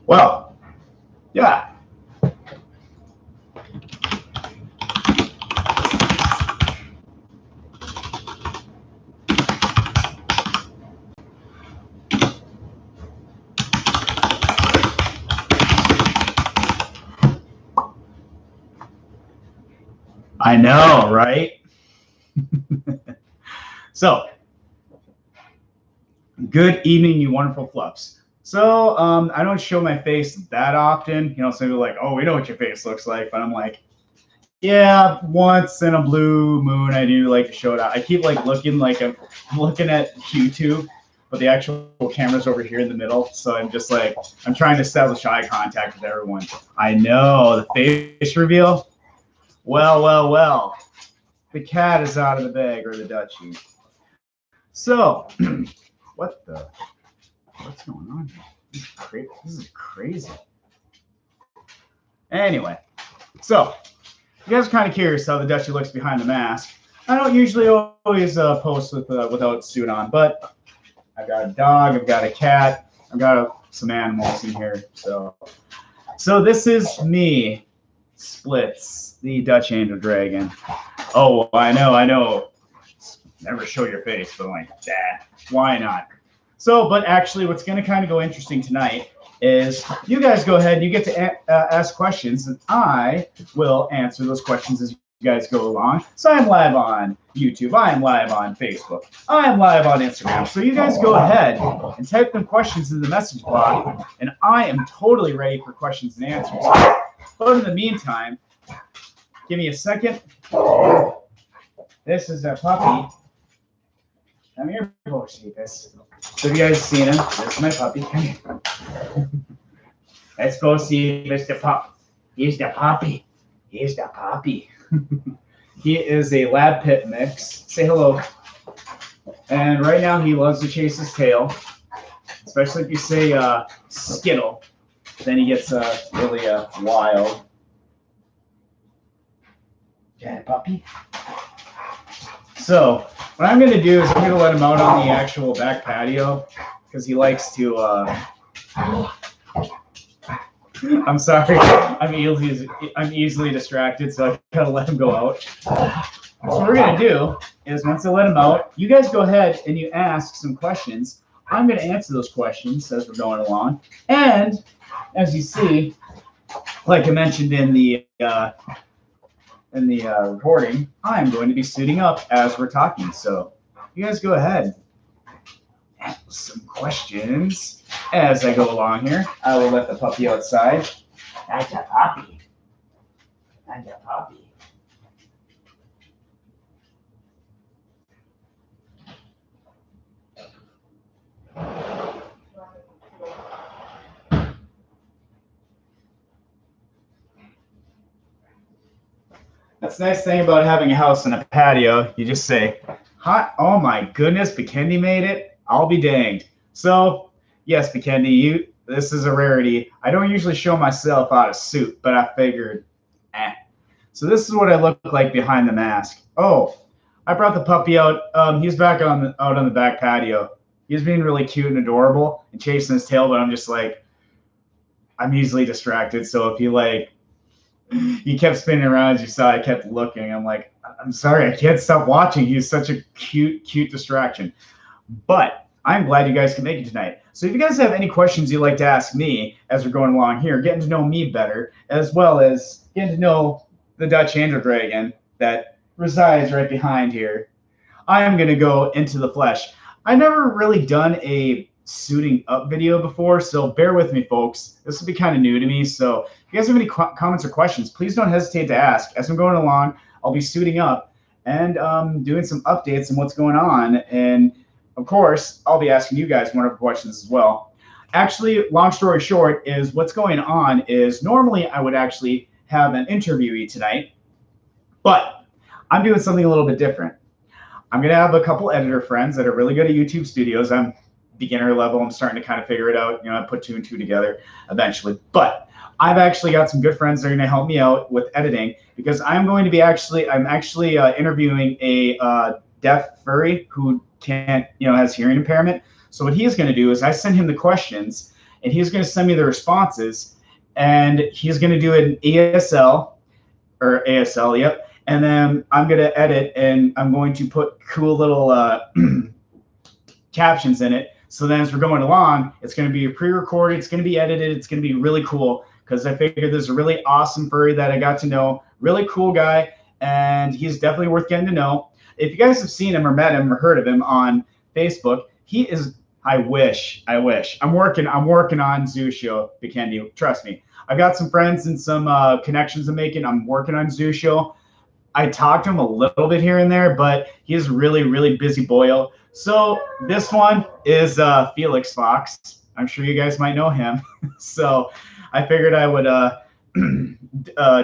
Well, yeah. I know, right? So, good evening, you wonderful fluffs. So, I don't show my face that often. You know, some people are like, oh, we know what your face looks like. But I'm like, yeah, once in a blue moon, I do like to show it out. I keep like looking like I'm looking at YouTube, but the actual camera's over here in the middle. So I'm just like, I'm trying to establish eye contact with everyone. I know, the face reveal. Well. The cat is out of the bag, or the duchy. So, what's going on here? This is crazy. Anyway, so you guys are kind of curious how the duchy looks behind the mask. I don't usually always post without suit on, but I've got a dog, I've got a cat, I've got some animals in here. So this is me, Splitz, the Dutch Angel Dragon. Oh, I know. Never show your face, but I'm like, why not? So, but actually, what's going to kind of go interesting tonight is you guys go ahead, you get to ask questions, and I will answer those questions as you guys go along. So I'm live on YouTube, I'm live on Facebook, I'm live on Instagram. So you guys go ahead and type them questions in the message block, and I am totally ready for questions and answers. But in the meantime, give me a second. This is a puppy. Come here, Bocephus. So have you guys seen him? This is my puppy. Come here. Let's go see Mr. Pup. He's the puppy. He's the puppy. He is a lab pit mix. Say hello. And right now he loves to chase his tail, especially if you say Skittle. Then he gets really wild. Yeah, puppy. So what I'm going to do is I'm going to let him out on the actual back patio because he likes to. I'm sorry, I'm easily distracted, so I gotta let him go out. So what we're gonna do is once I let him out, you guys go ahead and you ask some questions. I'm gonna answer those questions as we're going along, and as you see, like I mentioned in the recording, I'm going to be suiting up as we're talking. So you guys go ahead. Ask some questions as I go along here. I will let the puppy outside. That's a puppy. That's a puppy. That's the nice thing about having a house and a patio. You just say, "Hi, oh my goodness, Bikendi made it. I'll be danged." So, yes, Bikendi, this is a rarity. I don't usually show myself out of suit, but I figured, So this is what I look like behind the mask. Oh, I brought the puppy out. He's back out on the back patio. He's being really cute and adorable and chasing his tail, but I'm just like, I'm easily distracted. So if he kept spinning around, as you saw, I kept looking. I'm like, I'm sorry, I can't stop watching. He's such a cute distraction. But I'm glad you guys can make it tonight. So if you guys have any questions you'd like to ask me as we're going along here, getting to know me better, as well as getting to know the Dutch Angel Dragon that resides right behind here, I am going to go into the flesh. I've never really done a suiting up video before, so bear with me, folks. This will be kind of new to me. So if you guys have any comments or questions, please don't hesitate to ask. As I'm going along, I'll be suiting up and doing some updates on what's going on. And of course, I'll be asking you guys wonderful questions as well. Actually, long story short is what's going on is normally I would actually have an interviewee tonight, but I'm doing something a little bit different. I'm going to have a couple editor friends that are really good at YouTube studios. I'm beginner level. I'm starting to kind of figure it out. You know, I put 2 and 2 together eventually. But I've actually got some good friends that are going to help me out with editing because I'm actually interviewing a deaf furry who has hearing impairment. So what he is going to do is I send him the questions and he's going to send me the responses, and he's going to do an ESL or ASL, yep. And then I'm going to edit, and I'm going to put cool little captions in it. So then as we're going along, it's going to be pre-recorded, it's going to be edited, it's going to be really cool, because I figured there's a really awesome furry that I got to know, really cool guy, and he's definitely worth getting to know. If you guys have seen him or met him or heard of him on Facebook, he is, I wish. I'm working on Zushio, Bikendi, trust me. I've got some friends and some connections I'm making. I'm working on Zushio. I talked to him a little bit here and there, but he's really, really busy boyo. So this one is Felix Fox. I'm sure you guys might know him. So I figured I would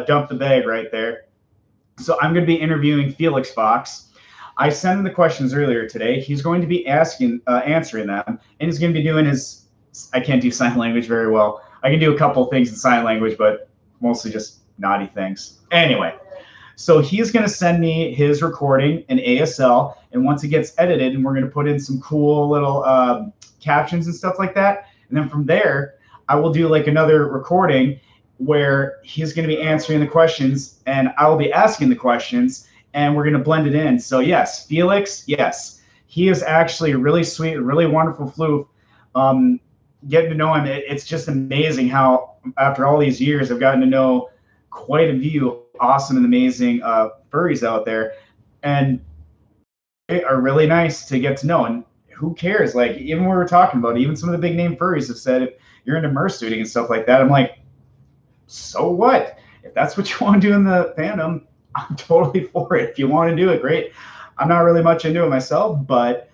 dump the bag right there. So I'm going to be interviewing Felix Fox. I sent him the questions earlier today. He's going to be answering them, and he's going to be doing his. I can't do sign language very well. I can do a couple of things in sign language, but mostly just naughty things. Anyway, so he's going to send me his recording in ASL, and once it gets edited, and we're going to put in some cool little captions and stuff like that, and then from there, I will do like another recording where he's going to be answering the questions, and I will be asking the questions, and we're going to blend it in. So yes, Felix, yes, he is actually a really sweet, really wonderful floof. Getting to know him, it's just amazing how after all these years I've gotten to know quite a few awesome and amazing furries out there, and they are really nice to get to know. And who cares? Like, even when we were talking about it, even some of the big name furries have said if you're into mersuiting and stuff like that, I'm like, so what? If that's what you want to do in the fandom, I'm totally for it. If you want to do it, great. I'm not really much into it myself, but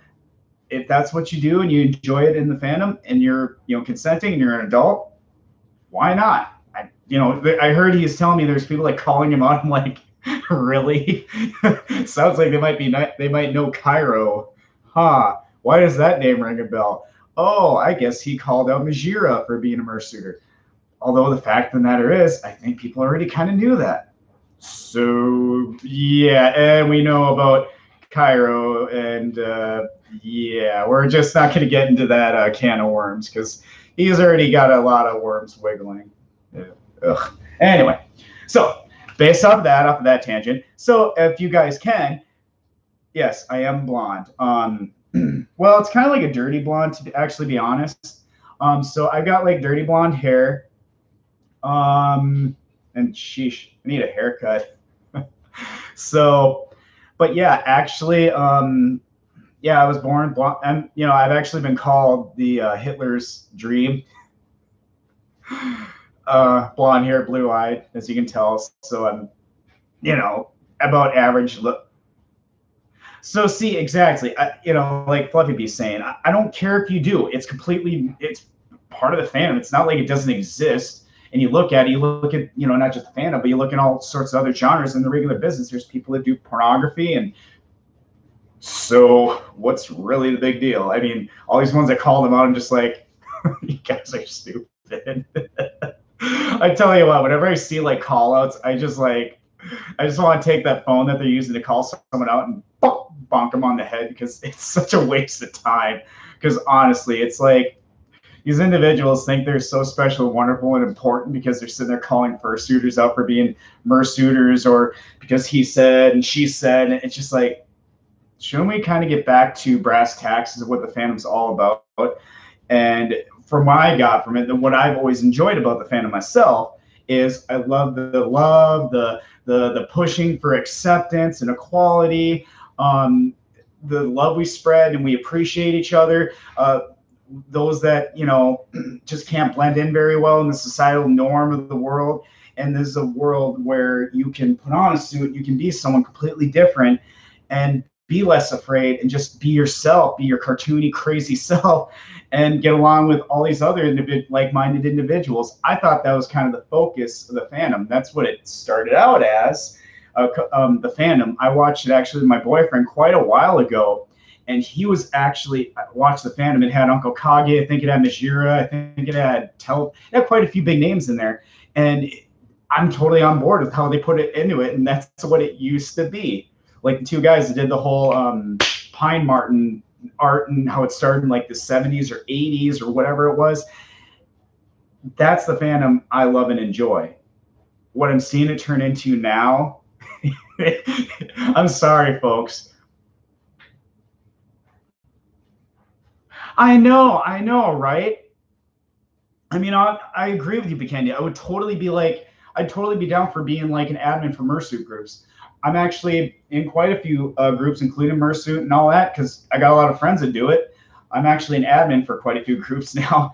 if that's what you do and you enjoy it in the fandom and you're, consenting and you're an adult, why not? I heard he's telling me there's people like calling him out. I'm like, really? Sounds like they might know Cairo. Huh? Why does that name ring a bell? Oh, I guess he called out Majira for being a mersuiter. Although the fact of the matter is, I think people already kind of knew that. So yeah, and we know about Cairo, and yeah, we're just not going to get into that can of worms because he's already got a lot of worms wiggling. Ugh. Anyway, so based off of that tangent, so if you guys can, yes, I am blonde. Well, it's kind of like a dirty blonde, to actually be honest. So I've got like dirty blonde hair. And sheesh, I need a haircut. So, but yeah, actually, yeah, I was born blonde, and I've actually been called the Hitler's dream. Blonde hair, blue eyed, as you can tell. So I'm, about average look. So see, exactly, like Fluffy B's saying, I don't care if you do. It's part of the fandom. It's not like it doesn't exist. And you look at, not just the fandom, but you look at all sorts of other genres in the regular business. There's people that do pornography, and so what's really the big deal? I mean, all these ones that call them out, I'm just like, you guys are stupid. I tell you what, whenever I see like call outs, I just want to take that phone that they're using to call someone out and bonk them on the head, because it's such a waste of time. Because honestly, it's like, these individuals think they're so special, wonderful, and important because they're sitting there calling fursuiters out for being mersuiters, or because he said and she said. And it's just like, shouldn't we kind of get back to brass tacks of what the fandom's all about? And from what I got from it, what I've always enjoyed about the fandom myself is I love the pushing for acceptance and equality, the love we spread, and we appreciate each other. Those that just can't blend in very well in the societal norm of the world, and there's a world where you can put on a suit, you can be someone completely different and be less afraid and just be yourself, be your cartoony crazy self, and get along with all these other like-minded individuals. I thought that was kind of the focus of the fandom. That's what it started out as, the fandom. I watched it actually with my boyfriend quite a while ago. And he was actually watched the fandom. It had Uncle Kage, I think it had Majira, I think it had quite a few big names in there. And I'm totally on board with how they put it into it, and that's what it used to be. Like the two guys that did the whole Pine Martin art and how it started in like the 70s or 80s or whatever it was. that's the fandom I love and enjoy. What I'm seeing it turn into now, I'm sorry, folks. I know, right? I mean, I agree with you, Bekendi. I would totally be like, I'd totally be down for being like an admin for Mersuit groups. I'm actually in quite a few groups, including Mersuit and all that, because I got a lot of friends that do it. I'm actually an admin for quite a few groups now,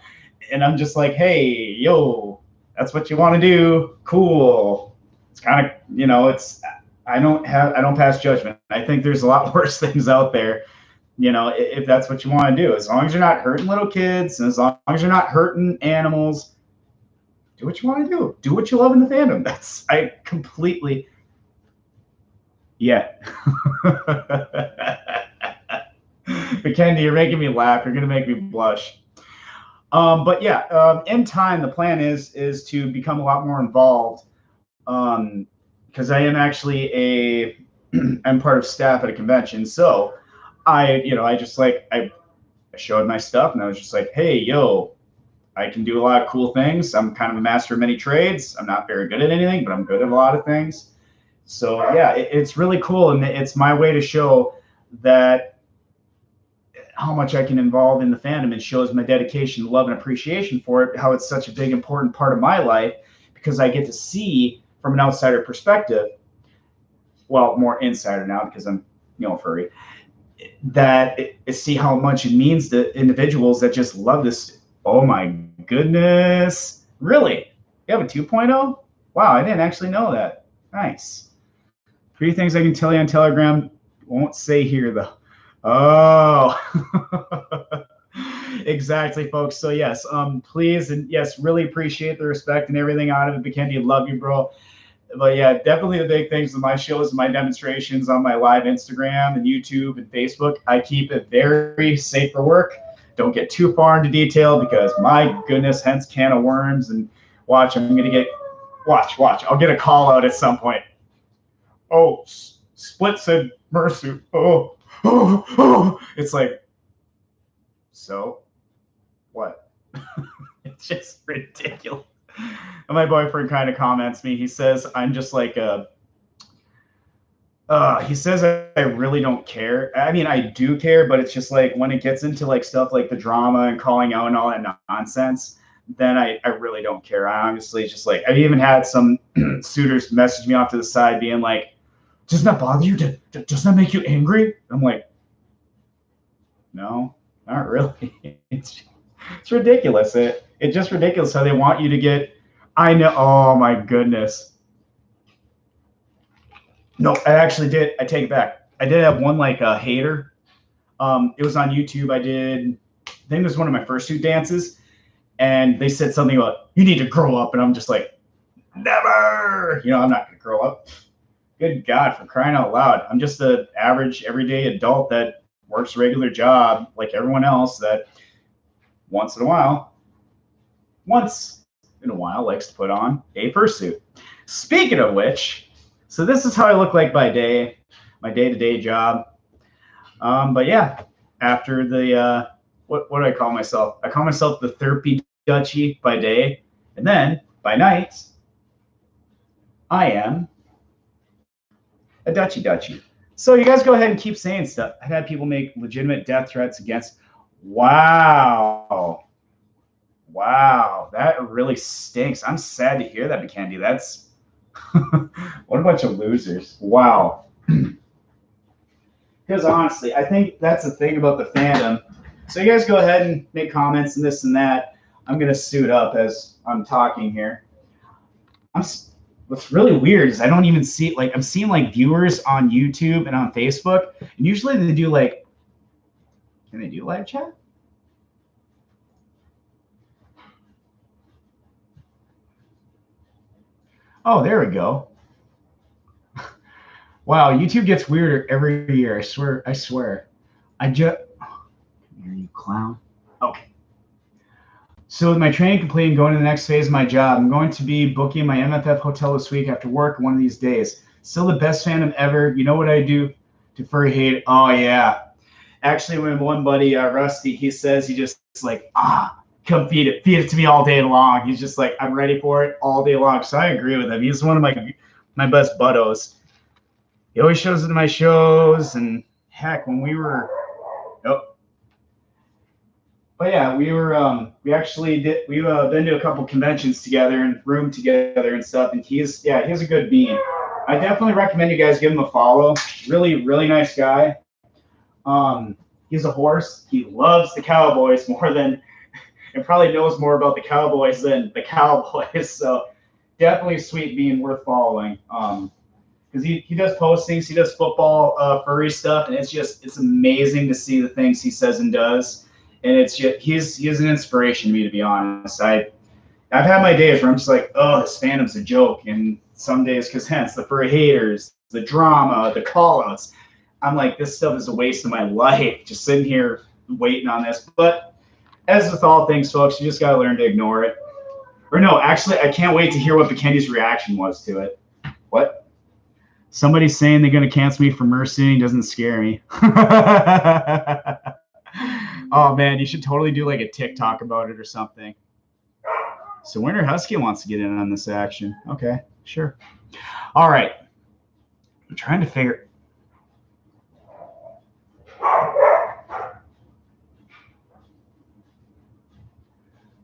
and I'm just like, hey, yo, that's what you want to do. Cool. It's kind of, it's I don't pass judgment. I think there's a lot worse things out there, if that's what you want to do. As long as you're not hurting little kids and as long as you're not hurting animals, do what you want to do. Do what you love in the fandom. I completely, yeah. Mackenzie, you're making me laugh. You're going to make me blush. But yeah, in time, the plan is to become a lot more involved because I am actually I'm part of staff at a convention. So I just I showed my stuff and I was just like, hey, yo, I can do a lot of cool things. I'm kind of a master of many trades. I'm not very good at anything, but I'm good at a lot of things. So yeah, it's really cool. And it's my way to show that how much I can involve in the fandom. It shows my dedication, love, and appreciation for it, how it's such a big, important part of my life because I get to see from an outsider perspective, well, more insider now because I'm, furry, that see how much it means to individuals that just love this. Oh my goodness. Really? You have a 2.0? Wow, I didn't actually know that. Nice. 3 things I can tell you on Telegram. Won't say here though. Oh. Exactly, folks. So yes, please and yes, really appreciate the respect and everything out of it. Bekendi, love you, bro. But yeah, definitely the big things in my shows and my demonstrations on my live Instagram and YouTube and Facebook. I keep it very safe for work. Don't get too far into detail because my goodness, hence can of worms. And watch, I'm gonna get watch. I'll get a call out at some point. Oh, Splitz said Mersuit. Oh. It's like, so what? It's just ridiculous. And my boyfriend kind of comments me. He says I'm just like he says I really don't care. I mean, I do care, but it's just like when it gets into like stuff like the drama and calling out and all that nonsense, then I really don't care. I honestly just like I've even had some suitors message me off to the side being like, doesn't that bother you? Doesn't that make you angry? I'm like, no, not really. It's ridiculous. It's just ridiculous how they want you to get. I know. Oh my goodness. No, I actually did. I take it back. I did have one like a hater. It was on YouTube. I think it was one of my first 2 dances, and they said something about you need to grow up, and I'm just like, never. I'm not gonna grow up. Good God, for crying out loud! I'm just an average, everyday adult that works a regular job like everyone else. That once in a while likes to put on a fursuit. Speaking of which, so this is how I look like by day, my day-to-day job. But yeah, after the what do I call myself? I call myself the Therapy Dutchie by day, and then by night, I am a Dutchie. So you guys go ahead and keep saying stuff. I've had people make legitimate death threats against. Wow, that really stinks. I'm sad to hear that, Bekendi. That's what a bunch of losers. Wow. Because honestly, I think that's the thing about the fandom. So you guys go ahead and make comments and this and that. I'm going to suit up as I'm talking here. What's really weird is I don't even see, like, I'm seeing, like, viewers on YouTube and on Facebook. And usually they do, like, can they do live chat? Oh, there we go. Wow, YouTube gets weirder every year. I swear. I just. Here, you clown. Okay. So with my training complete and going to the next phase of my job, I'm going to be booking my MFF hotel this week after work one of these days. Still the best fandom ever. You know what I do to furry hate? Oh, yeah. Actually, when one buddy, Rusty, he says he just like, come feed it to me all day long. He's just like, I'm ready for it all day long. So I agree with him. He's one of my best buddos. He always shows up to my shows, and heck, when we were, but yeah, we actually we've been to a couple conventions together and roomed together and stuff, and he's a good bean. I definitely recommend you guys give him a follow. Really, really nice guy. He's a horse. He loves the Cowboys more than, and probably knows more about the Cowboys than the Cowboys. So definitely sweet bean, worth following. Because he does postings, he does football furry stuff, and it's amazing to see the things he says and does. And it's just he's an inspiration to me, to be honest. I've had my days where I'm just like, oh, this fandom's a joke, and some days, because hence the furry haters, the drama, the call-outs, I'm like, this stuff is a waste of my life, just sitting here waiting on this. But as with all things, folks, you just got to learn to ignore it. Or no, actually, I can't wait to hear what Bekendi's reaction was to it. What? Somebody's saying they're going to cancel me for mercening doesn't scare me. Oh, man, you should totally do like a TikTok about it or something. So Winter Husky wants to get in on this action. Okay, sure. All right. I'm trying to figure...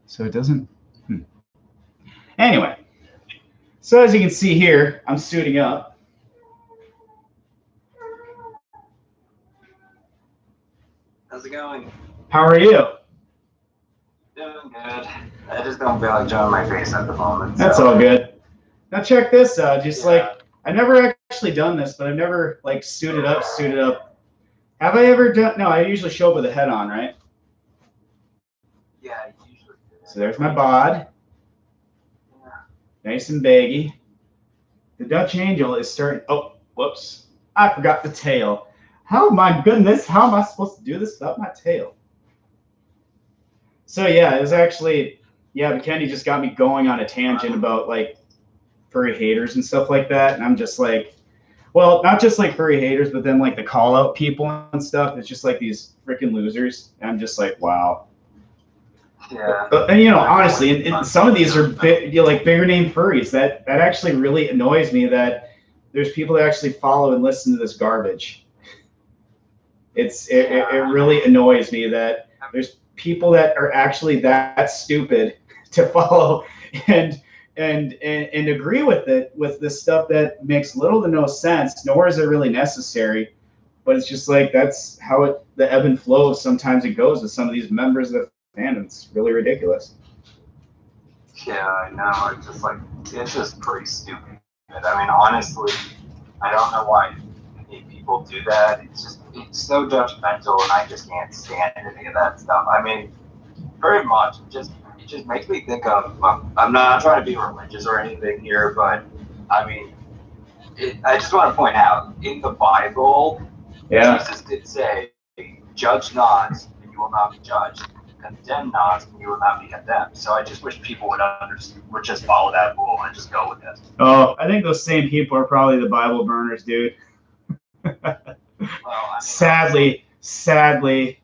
So it doesn't... Anyway, so as you can see here, I'm suiting up. How's it going? How are you? Doing good. I just don't feel like showing my face at the moment. That's all good. Now check this out. Just like, I've never actually done this, but I've never like suited up. Have I ever done? No, I usually show up with a head on, right? Yeah, I usually do. So there's my bod. Yeah. Nice and baggy. The Dutch Angel is starting. Oh, whoops. I forgot the tail. Oh my goodness. How am I supposed to do this without my tail? So yeah, it was actually, Bekendi just got me going on a tangent about like furry haters and stuff like that. And I'm just like, well, not just like furry haters, but then like the call out people and stuff. It's just like these freaking losers. And I'm just like, wow. Yeah. And honestly, and some of these are like bigger name furries. That actually really annoys me that there's people that actually follow and listen to this garbage. It really annoys me that there's people that are actually that stupid to follow and agree with this stuff that makes little to no sense, nor is it really necessary. But it's just like that's how the ebb and flow sometimes it goes with some of these members of the fandom. It's really ridiculous. Yeah, I know. It's just pretty stupid. I mean, honestly, I don't know why people do that. It's so judgmental, and I just can't stand any of that stuff. I mean, very much. It just makes me think of. I'm not trying to be religious or anything here, but I mean, I just want to point out in the Bible, Jesus did say, "Judge not, and you will not be judged. Condemn not, and you will not be condemned." So I just wish people would just follow that rule and just go with it. Oh, I think those same people are probably the Bible burners, dude. Well, sadly, and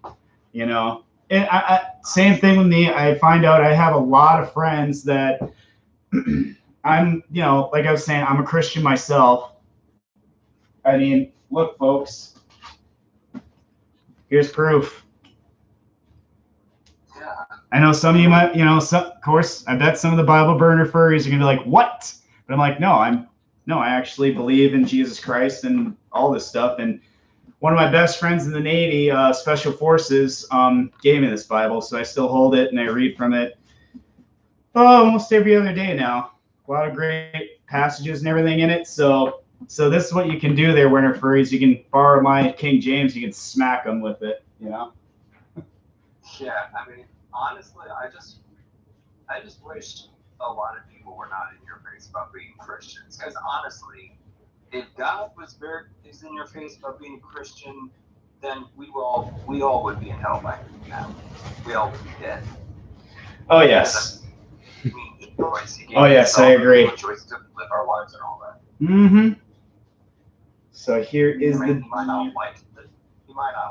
same thing with me. I find out I have a lot of friends that I'm, like I was saying, I'm a Christian myself. I mean, look, folks, here's proof. Yeah. I know some of you might, of course, I bet some of the Bible burner furries are gonna be like, what? But I'm like, I actually believe in Jesus Christ and all this stuff. And one of my best friends in the Navy, Special Forces, gave me this Bible, so I still hold it and I read from it almost every other day now. A lot of great passages and everything in it. So this is what you can do there, Winter Furries. You can borrow my King James, you can smack them with it, Yeah, I mean, honestly, I just wish a lot of people were not in your face about being Christians, because honestly, if God is in your face about being a Christian, then we all would be in hell by now. We all would be dead. Oh yes. Choice. Oh yes, I agree. Choice to live our lives and all that. Mm-hmm. So here is He might not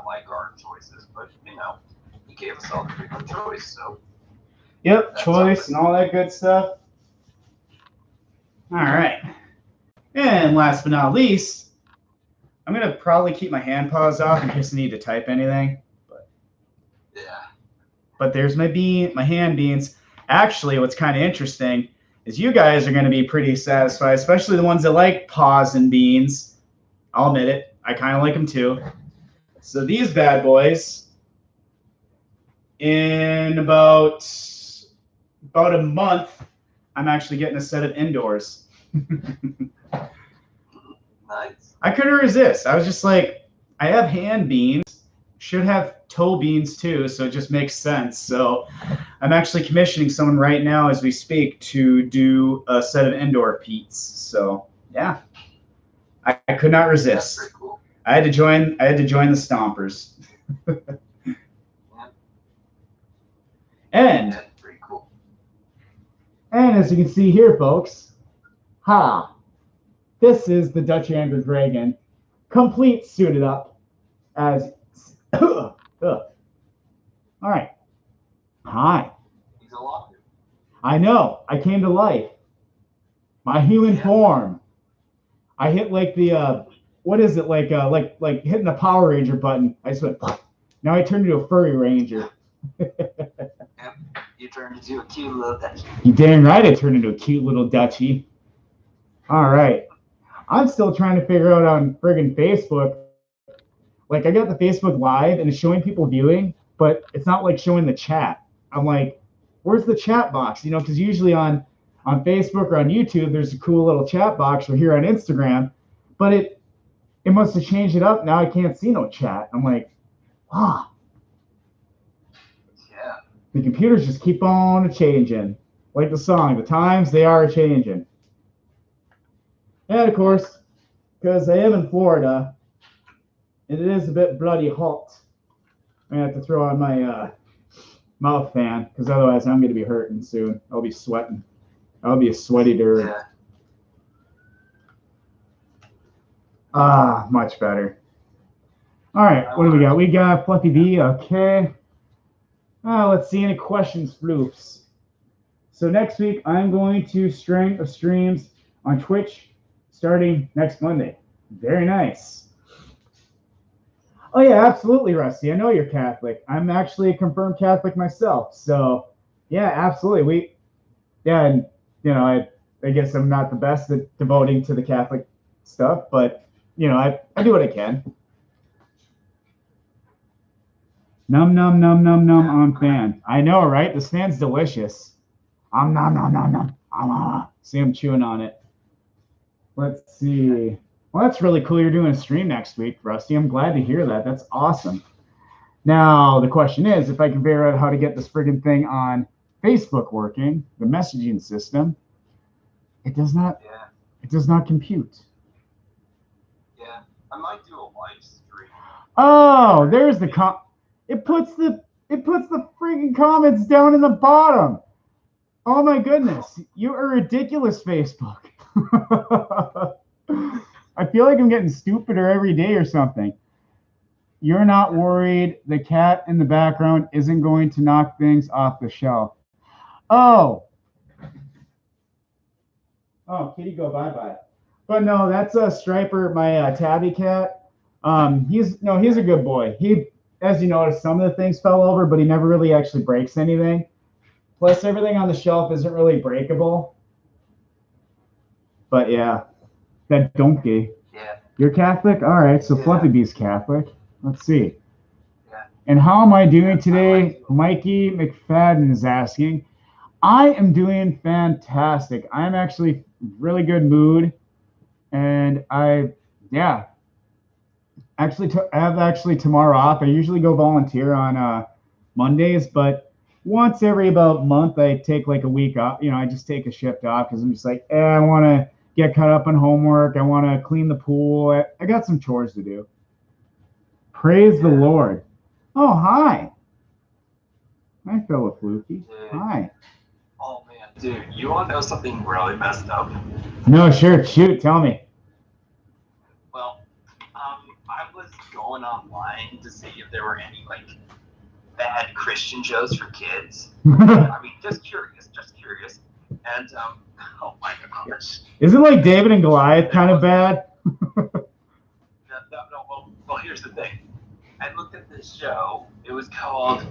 like our choices, but he gave us all the freedom of choice. So Yep, choice and all that good stuff. All right. And last but not least, I'm going to probably keep my hand paws off in case I need to type anything. But there's my hand beans. Actually, what's kind of interesting is you guys are going to be pretty satisfied, especially the ones that like paws and beans. I'll admit it. I kind of like them too. So these bad boys, in about a month, I'm actually getting a set of indoors. Nice. I couldn't resist. I was just like, I have hand beans, should have toe beans too, so it just makes sense. So I'm actually commissioning someone right now as we speak to do a set of indoor peats. So yeah, I could not resist. That's pretty cool. I had to join the stompers. And That's pretty cool. And as you can see here, folks, this is the Dutch Andrew Dragon, complete suited up as. All right. Hi. He's alive. I know. I came to life. My human form. I hit like the what is it like hitting the Power Ranger button. I just went. Now I turned into a furry ranger. Yep. You turned into a cute little Dutchie. You damn right I turned into a cute little Dutchie. All right. I'm still trying to figure out on friggin' Facebook. Like, I got the Facebook Live and it's showing people viewing, but it's not like showing the chat. I'm like, where's the chat box? You know, because usually on Facebook or on YouTube, there's a cool little chat box, or here on Instagram, but it must have changed it up. Now I can't see no chat. I'm like, Yeah. The computers just keep on changing. Like the song, the times, they are changing. And of course, because I am in Florida, and it is a bit bloody hot, I have to throw on my mouth fan, because otherwise I'm going to be hurting soon. I'll be sweating. I'll be a sweaty dude. Yeah. Much better. All right, what do we got? We got Fluffy B. Okay. Let's see any questions, floofs. So next week, I'm going to string of streams on Twitch starting next Monday. Very nice. Oh, yeah, absolutely, Rusty. I know you're Catholic. I'm actually a confirmed Catholic myself. So, yeah, absolutely. And, you know, I guess I'm not the best at devoting to the Catholic stuff, but, you know, I do what I can. Num, num, num, num, num on fan. I know, right? This fan's delicious. Nom, nom, nom. See, I'm chewing on it. Let's see. Well, that's really cool. You're doing a stream next week, Rusty. I'm glad to hear that. That's awesome. Now, the question is, if I can figure out how to get this friggin' thing on Facebook working, the messaging system, it does not. Yeah. It does not compute. Yeah, I might do a live stream. Oh, there's the It puts the friggin' comments down in the bottom. Oh my goodness, you are ridiculous, Facebook. I feel like I'm getting stupider every day or something. You're not worried the cat in the background isn't going to knock things off the shelf. Oh, kitty, go bye-bye. But no, that's a Striper, my tabby cat. He's a good boy. He, as you noticed, some of the things fell over, but he never really actually breaks anything. Plus, everything on the shelf isn't really breakable. But yeah, that donkey. Yeah. You're Catholic? All right, so Yeah. Fluffy B's Catholic. Let's see. Yeah. And how am I doing today? Mikey McFadden is asking. I am doing fantastic. I'm actually really good mood. And I have tomorrow off. I usually go volunteer on Mondays, but once every about month I take like a week off. You know, I just take a shift off because I'm just like, I want to get caught up on homework. I want to clean the pool. I got some chores to do. Praise the Lord. Oh, hi. Hi, fellow Fluky. Hi. Oh, man, dude, you want to know something really messed up? No, sure. Shoot, tell me. Well, I was going online to see if there were any, like, bad Christian shows for kids. I mean, just curious. And oh my gosh. Isn't like David and Goliath kind of bad? No. Well, here's the thing. I looked at this show. It was called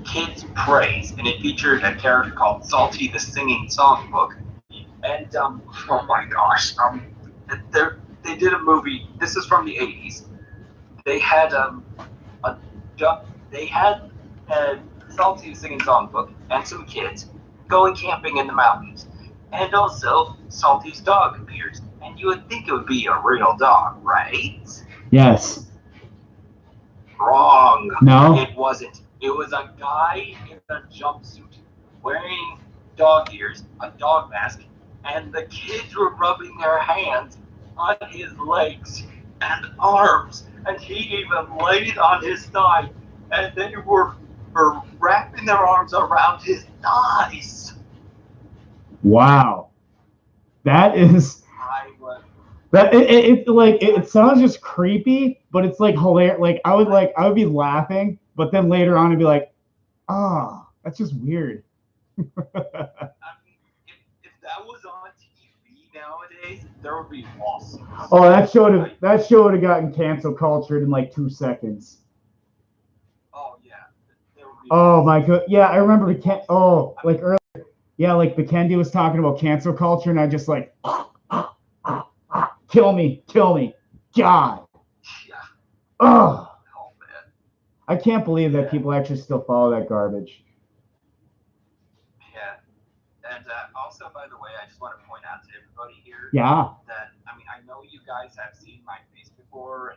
Kids Praise, and it featured a character called Salty the Singing Songbook. And oh my gosh, they did a movie. This is from the 80s. They had a Salty the Singing Songbook and some kids going camping in the mountains, and also Salty's dog appears. And you would think it would be a real dog, right? Yes. Wrong. No? It wasn't. It was a guy in a jumpsuit wearing dog ears, a dog mask, and the kids were rubbing their hands on his legs and arms, and he even laid on his thigh, and they were wrapping their arms around his thighs. Wow. That is... That it sounds just creepy, but it's like hilarious. Like I would be laughing, but then later on I'd be like, that's just weird. I mean, if that was on TV nowadays, there would be lawsuits. Oh, that show would have gotten cancel cultured in like 2 seconds. Oh yeah. Oh my god. Yeah, I remember earlier. Yeah, like Bekendi was talking about cancel culture, and I just like kill me, God. Yeah. Oh man. I can't believe that people actually still follow that garbage. Yeah. And also, by the way, I just want to point out to everybody here that, I mean, I know you guys have seen my face before,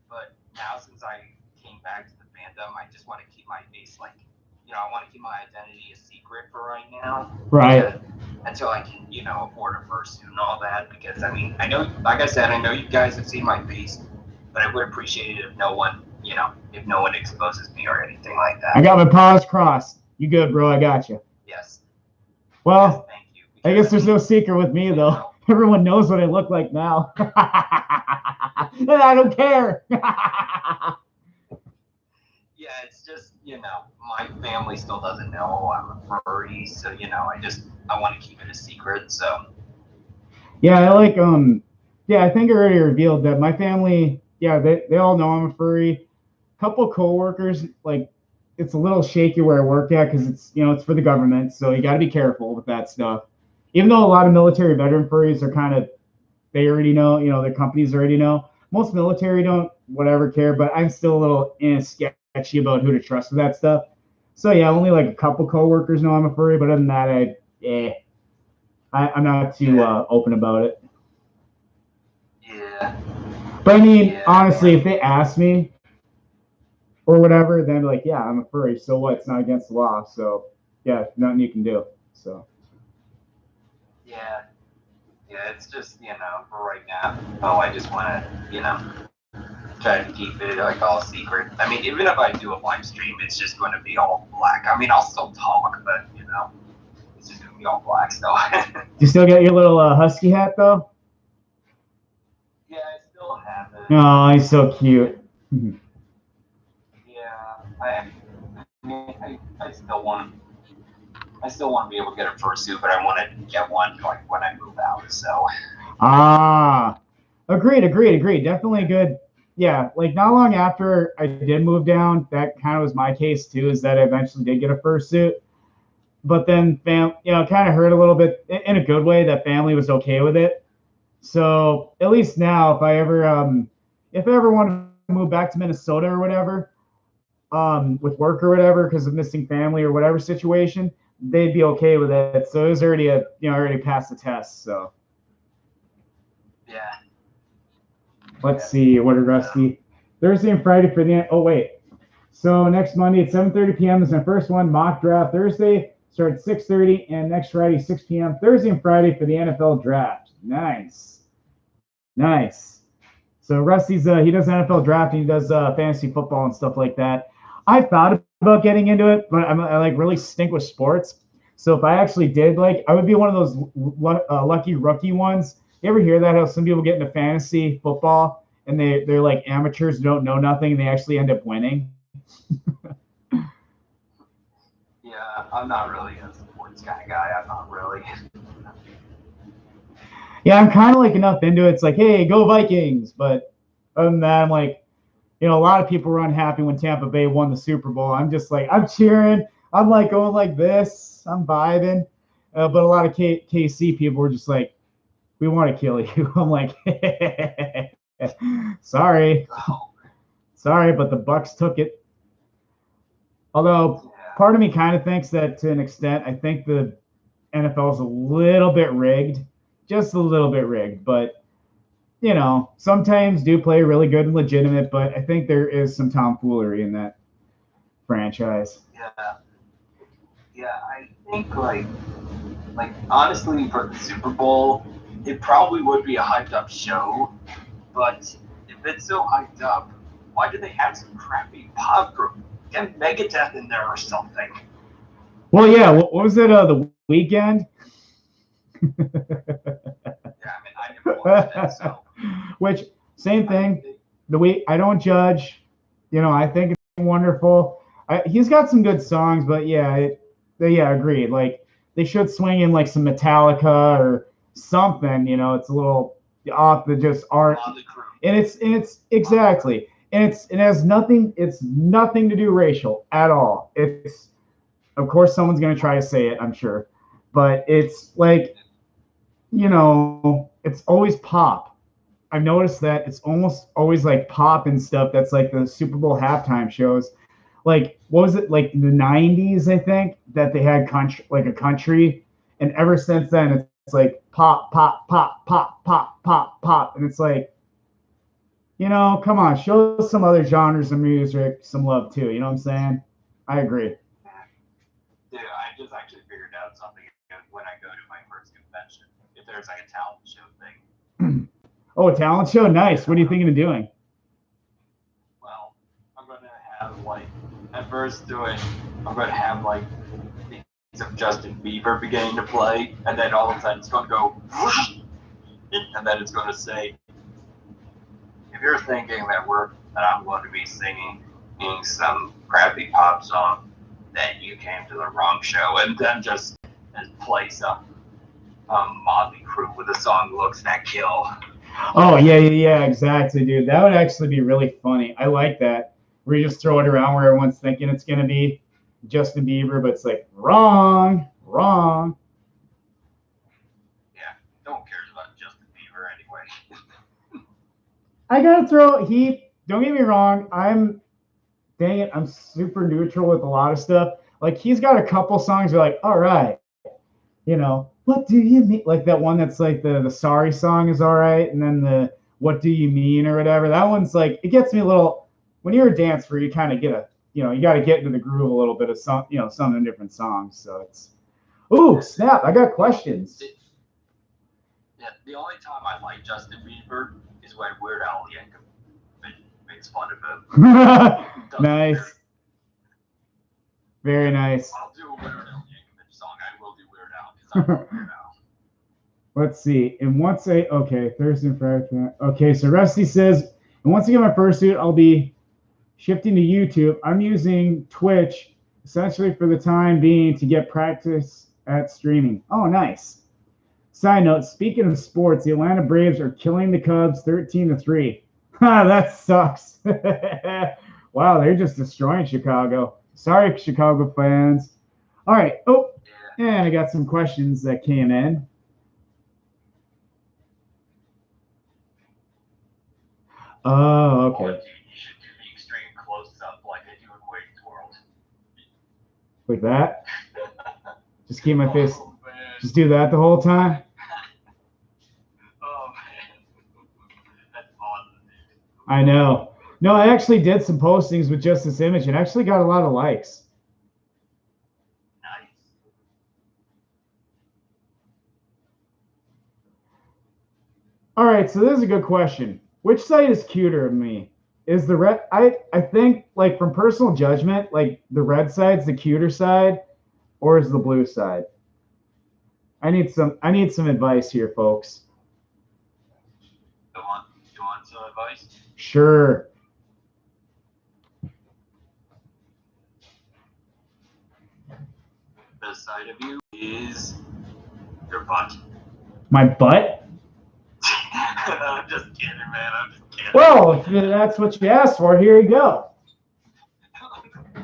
but now since I came back to the fandom, I just want to keep my face, like, I want to keep my identity a secret for right now. Right. Until I can, afford a fursuit and all that. Because, I mean, I know, like I said, I know you guys have seen my face, but I would appreciate it if no one, if no one exposes me or anything like that. I got my paws crossed. You good, bro? I got you. Yes. Well, yes, thank you. I guess there's no secret with me, though. Everyone knows what I look like now. And I don't care. Yeah, it's just, my family still doesn't know I'm a furry, so, I want to keep it a secret, so. Yeah, I think I already revealed that my family, they all know I'm a furry. Couple coworkers, like, it's a little shaky where I work at because it's for the government, so you got to be careful with that stuff. Even though a lot of military veteran furries are they already know, their companies already know. Most military don't, care, but I'm still a little sketchy about who to trust with that stuff. So yeah, only like a couple coworkers know I'm a furry, but other than that, I'm not too open about it. Yeah. But I mean, honestly, if they ask me or whatever, then like, yeah, I'm a furry. So what? It's not against the law. So yeah, nothing you can do. So. Yeah. Yeah, it's just, for right now. Oh, I just want to, try to keep it like all secret. I mean, even if I do a live stream, it's just going to be all black. I mean, I'll still talk, but it's just going to be all black still. You still got your little husky hat though? Yeah, I still have it. Oh, he's so cute. Yeah, I still want to be able to get a fursuit, but I want to get one like when I move out. So. Agreed. Definitely good. Yeah, like not long after I did move down, that kind of was my case too, is that I eventually did get a fursuit. But then kind of hurt a little bit in a good way that family was okay with it. So at least now, if I ever want to move back to Minnesota or whatever, with work or whatever, because of missing family or whatever situation, they'd be okay with it. So it was already already passed the test. So. Yeah. Let's see, what did Rusty? Thursday and Friday for the oh wait. So next Monday at 7:30 p.m. is my first one, mock draft. Thursday start at 6:30, and next Friday 6 p.m. Thursday and Friday for the NFL draft. Nice. So Rusty's he does NFL draft and he does fantasy football and stuff like that. I thought about getting into it, but I like really stink with sports. So if I actually did, like, I would be one of those lucky rookie ones. You ever hear that, how some people get into fantasy football and they're like amateurs who don't know nothing and they actually end up winning? Yeah, I'm not really a sports kind of guy. I'm not really. Yeah, I'm kind of like enough into it. It's like, hey, go Vikings. But other than that, I'm like, a lot of people were unhappy when Tampa Bay won the Super Bowl. I'm just like, I'm cheering. I'm like going like this. I'm vibing. But a lot of KC people were just like, we want to kill you. I'm like, sorry, Oh, sorry, but the Bucks took it. Although yeah. part of me kind of thinks that to an extent, I think the NFL is a little bit rigged, just a little bit rigged. But sometimes do play really good and legitimate. But I think there is some tomfoolery in that franchise. Yeah. Yeah, I think like honestly for the Super Bowl, it probably would be a hyped up show, but if it's so hyped up, why do they have some crappy pop group? Get Megadeth in there or something. Well, yeah. What was it? The weekend. Yeah, I mean I never watched it, so Which same I thing. think The week I don't judge. I think it's wonderful. He's got some good songs, but yeah, yeah, agreed. Like they should swing in like some Metallica or something. It's a little off the just art, Motley Crue. and it's exactly, and it has nothing. It's nothing to do racial at all. It's of course someone's gonna try to say it, I'm sure, but it's like it's always pop. I've noticed that it's almost always like pop and stuff that's like the Super Bowl halftime shows. Like, what was it, like the 90s, I think, that they had country, like a country. And ever since then, it's like pop, pop, pop, pop, pop, pop, pop. And it's like, come on, show some other genres of music some love too. You know what I'm saying? I agree. Dude, I just actually figured out something when I go to my first convention. If there's like a talent show thing. Oh, a talent show? Nice. What are you thinking of doing? Well, I'm gonna have like at first doing I'm gonna have like things of Justin Bieber beginning to play, and then all of a sudden it's gonna go whoosh, and then it's gonna say, if you're thinking that I'm going to be singing some crappy pop song, then you came to the wrong show, and then just play some Motley Crue with the song "Looks That Kill." Oh, yeah, yeah, yeah, exactly, dude. That would actually be really funny. I like that. Where you just throw it around where everyone's thinking it's going to be Justin Bieber, but it's like, wrong, wrong. Yeah, no one cares about Justin Bieber anyway. I got to throw, don't get me wrong, dang it, I'm super neutral with a lot of stuff. Like, he's got a couple songs where, like, all right, what do you mean? Like that one that's like the sorry song is all right, and then the what do you mean or whatever. That one's like it gets me a little. When you're a dancer, you kind of get you got to get into the groove a little bit of some of the different songs. So it's ooh snap! I got questions. Yeah, the only time I like Justin Bieber is when Weird Al Yankovic makes fun of him. Nice, very nice. I'll do a Weird Al Yankovic song. I will do Weird Al because I love Weird Al. Let's see. And okay, Thursday and Friday. Okay, so Rusty says, and once I get my first suit, I'll be shifting to YouTube. I'm using Twitch essentially for the time being to get practice at streaming. Oh, nice. Side note, speaking of sports, the Atlanta Braves are killing the Cubs 13-3. That sucks. Wow, they're just destroying Chicago. Sorry, Chicago fans. All right. Oh, and I got some questions that came in. Oh, okay. Or you should do the extreme close-up like they do in Wayne's World. Like that? Just keep my face. Just do that the whole time? Oh, man. That's awesome, dude. I know. No, I actually did some postings with just this image and actually got a lot of likes. Nice. All right, so this is a good question. Which side is cuter of me? Is the red I think like from personal judgment, like the red side's the cuter side, or is the blue side? I need some advice here, folks. You want some advice? Sure. side of you is your butt. My butt? I'm just kidding, man. I'm just kidding. Well, if that's what you asked for, here you go.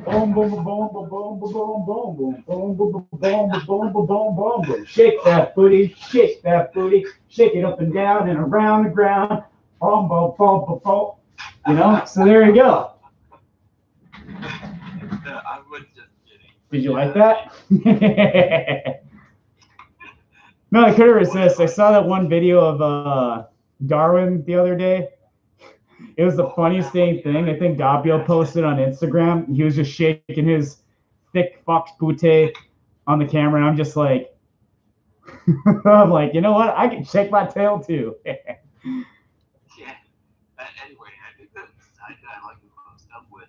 Boom, boom, boom, boom, boom, boom, boom, boom, boom, boom, boom, boom, boom, boom, boom, boom, boom. Shake that booty, shake that booty, shake it up and down and around the ground. Boom, boom, boom, boom, boom. You know, so there you go. I was just kidding. Did you like that? No, I couldn't resist. I saw that one video of Darwin the other day. It was the funniest thing. I think Gabio posted on Instagram. He was just shaking his thick fox booty on the camera, and I'm just like, I'm like, you know what? I can shake my tail too. Yeah. Anyway, I think the side that I like the most of with,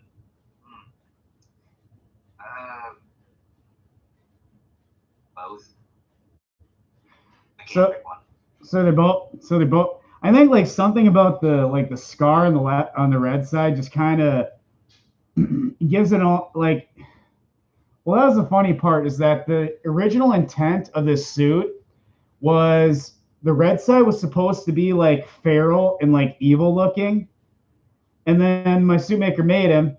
both. So they're both. I think like something about the scar on the red side just kind of gives it all like. Well, that was the funny part is that the original intent of this suit was the red side was supposed to be like feral and like evil looking, and then my suit maker made him.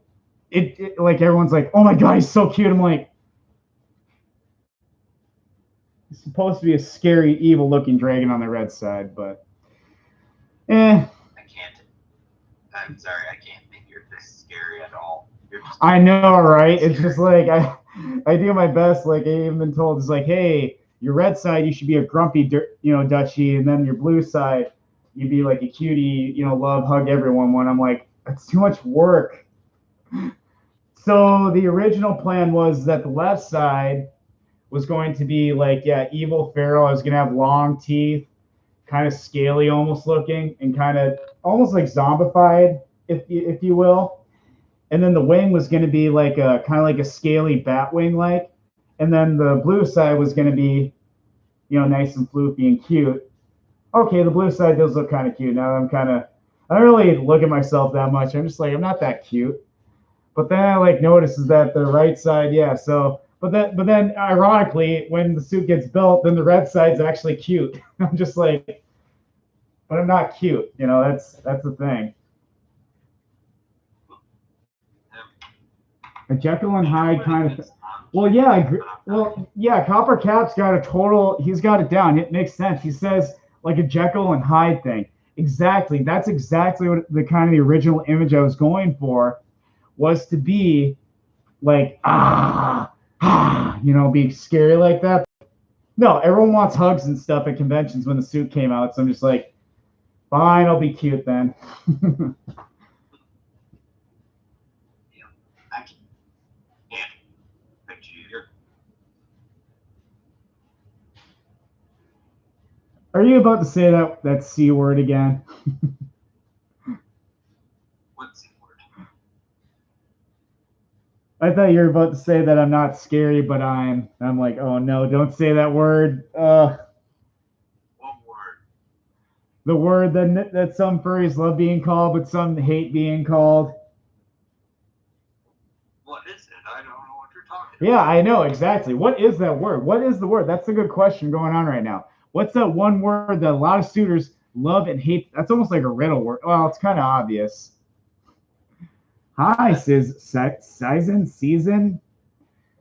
It like everyone's like, oh my god, he's so cute. I'm like, he's supposed to be a scary, evil looking dragon on the red side, but I can't. I'm sorry, I can't think you're this scary at all. I know, right? It's just like I do my best. Like I even been told, it's like, hey, your red side, you should be a grumpy, Dutchie, and then your blue side, you'd be like a cutie, love, hug everyone one. I'm like, that's too much work. So the original plan was that the left side was going to be like, yeah, evil feral. I was gonna have long teeth, kind of scaly, almost looking, and kind of almost like zombified, if you will. And then the wing was going to be like a kind of like a scaly bat wing like, and then the blue side was going to be, nice and floofy and cute. Okay, the blue side does look kind of cute. Now I don't really look at myself that much. I'm just like, I'm not that cute. But then I like notices that the right side, yeah. So, but then ironically, when the suit gets built, then the red side's actually cute. I'm just like, but I'm not cute. That's the thing. A Jekyll and Hyde kind of. Well, yeah, Copper Cap's got he's got it down. It makes sense. He says like a Jekyll and Hyde thing. Exactly. That's exactly what the kind of the original image I was going for was to be like, be scary like that. No, everyone wants hugs and stuff at conventions when the suit came out. So I'm just like, fine, I'll be cute then. Are you about to say that C word again? What C word? I thought you were about to say that I'm not scary, but I'm like, oh no, don't say that word. What word? The word that some furries love being called, but some hate being called. What is it? I don't know what you're talking about. Yeah, I know, exactly. What is that word? What is the word? That's a good question going on right now. What's that one word that a lot of suitors love and hate? That's almost like a riddle word. Well, it's kind of obvious. Hi, Season.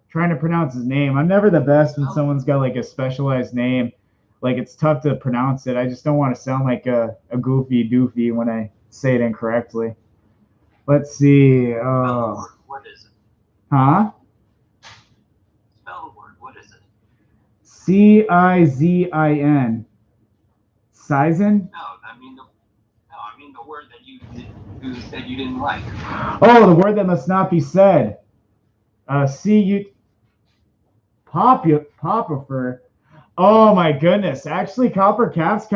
Trying to pronounce his name. I'm never the best when someone's got like a specialized name. Like it's tough to pronounce it. I just don't want to sound like a goofy doofy when I say it incorrectly. Let's see. What is it? Huh? Spell the word. What is it? Cizin. Sizin? No, I mean the word that you said you didn't like. Oh, the word that must not be said. Popifer. Oh my goodness. Actually, Copper Cap's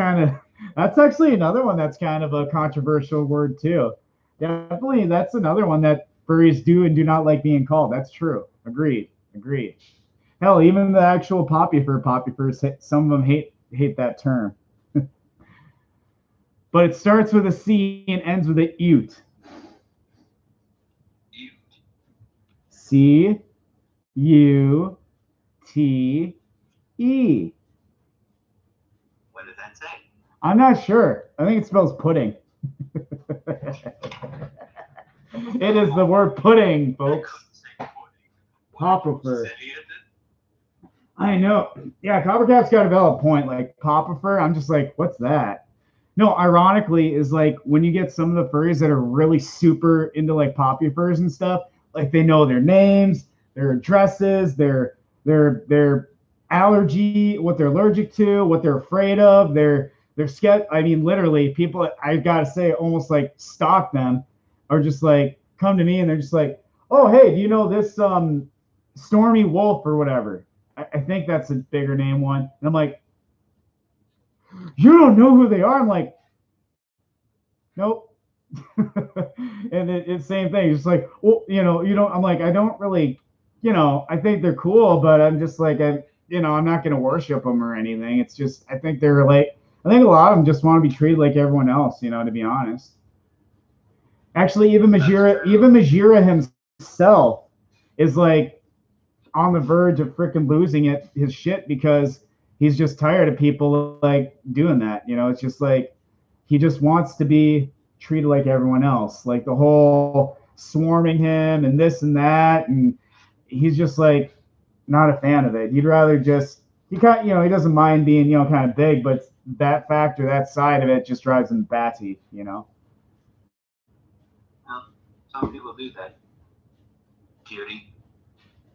that's actually another one that's kind of a controversial word too. Definitely, that's another one that furries do and do not like being called. That's true. Agreed. Hell, even the actual Poppyfers, some of them hate that term. But it starts with a C and ends with a ute. C-U-T-E. T E. What does that say? I'm not sure. I think it spells pudding. It is the word pudding, folks. Popifer. I know. Yeah, Coppercap's got a valid point. Like Popifer, I'm just like, what's that? No, ironically, is like when you get some of the furries that are really super into like Popifers and stuff, like they know their names, their addresses, their allergy, what they're allergic to, what they're afraid of, their sketch. I mean, literally, people I gotta say almost like stalk them or just like come to me and they're just like, oh hey, do you know this Stormy Wolf or whatever? I think that's a bigger name one. And I'm like, you don't know who they are? I'm like, nope. And it's same thing. It's like, well, you don't. I'm like, I don't really, I think they're cool, but I'm just like, I'm not going to worship them or anything. It's just, I think they're like, I think a lot of them just want to be treated like everyone else, to be honest. Actually, even Majira himself is like on the verge of freaking losing his shit because he's just tired of people like doing that. It's just like he just wants to be treated like everyone else, like the whole swarming him and this and that, and he's just like not a fan of it. He'd rather just he doesn't mind being kind of big, but that factor, that side of it, just drives him batty. Well, some people do that. Cutie.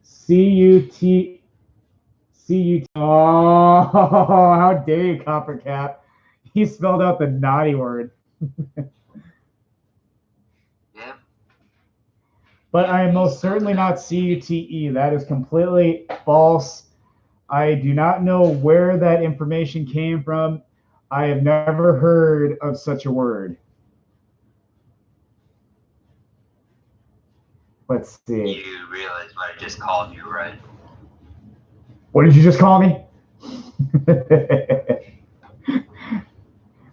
C-U-T. Oh, how dare you, Coppercap. He spelled out the naughty word. Yeah. But I am most certainly not C-U-T-E. That is completely false. I do not know where that information came from. I have never heard of such a word. Let's see. You realize what I just called you, right? What did you just call me?